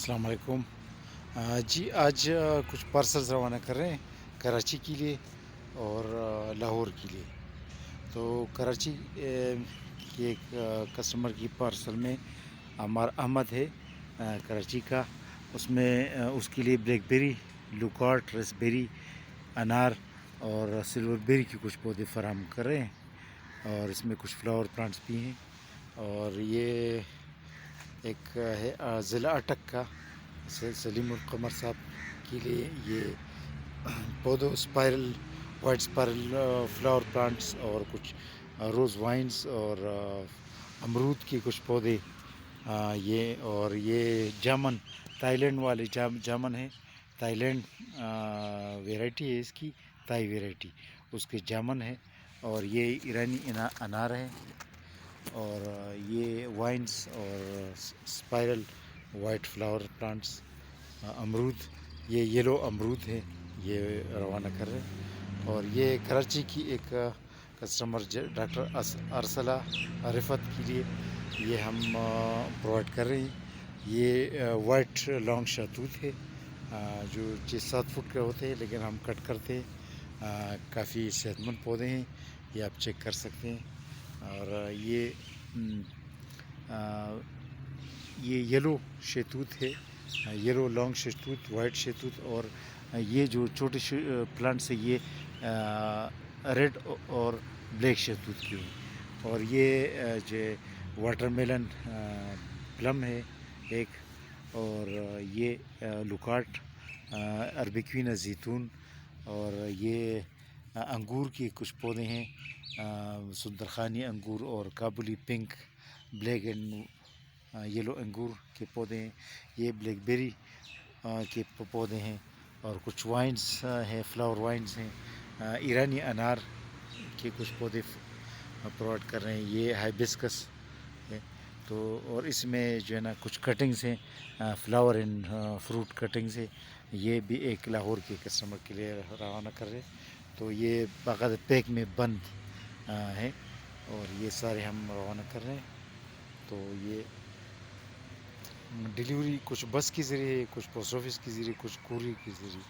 السلام علیکم۔ جی آج کچھ پارسلز روانہ کر رہے ہیں کراچی کے لیے اور لاہور کے لیے۔ تو کراچی کی ایک کسٹمر کی پارسل میں عمار احمد ہے کراچی کا، اس میں اس کے لیے بلیک بیری، لوکارٹ، ریسبیری، انار اور سلور بیری کے کچھ پودے فراہم کر رہے ہیں، اور اس میں کچھ فلاور پلانٹس بھی ہیں۔ اور یہ ایک ہے ضلع اٹک کا سلیم القمر صاحب کے لیے یہ پودوں spiral, white spiral flower plants اور کچھ روز وائنس اور امرود کے کچھ پودے، یہ جامن، تائی لینڈ والے جامن ہے، تائی لینڈ ویرائٹی ہے اس کی، تائی ویرائٹی اس کے جامن ہے۔ اور یہ ایرانی انار ہے، اور یہ وائنس اور اسپائرل وائٹ فلاور پلانٹس امرود، یہ یلو امرود ہے، یہ روانہ کر رہے ہیں۔ اور یہ کراچی کی ایک کسٹمر ڈاکٹر ارسلہ رفت کے لیے یہ ہم پرووائڈ کر رہے ہیں۔ یہ وائٹ لانگ شہتوت ہے، جو 6-7 فٹ کے ہوتے ہیں، لیکن ہم کٹ کرتے ہیں، کافی صحت مند پودے ہیں، یہ آپ چیک کر سکتے ہیں۔ اور یہ یلو شہتوت ہے، یلو لانگ شہتوت، وائٹ شہتوت، اور یہ جو چھوٹے پلانٹس ہے یہ ریڈ اور بلیک شہتوت کی ہوئی۔ اور یہ جو واٹر میلن پلم ہے ایک، اور یہ لوکارٹ، اربیکوینا زیتون، اور یہ انگور کے کچھ پودے ہیں، سندرخانی انگور اور کابلی پنک، بلیک اینڈ یلو انگور کے پودے ہیں، یہ بلیک بیری کے پودے ہیں، اور کچھ وائنس ہیں، فلاور وائنس ہیں، ایرانی انار کے کچھ پودے پرووائڈ کر رہے ہیں، یہ ہائبسکس ہے۔ تو اور اس میں جو ہے نا کچھ کٹنگز ہیں، فلاور اینڈ فروٹ کٹنگز ہے، یہ بھی ایک لاہور کے کسٹمر کے لیے روانہ کر رہے ہیں۔ تو یہ باقاعدہ پیک میں بند ہے، اور یہ سارے ہم روانہ کر رہے ہیں۔ تو یہ ڈیلیوری کچھ بس کے ذریعے، کچھ پوسٹ آفس کے ذریعے، کچھ کوریئر کے ذریعے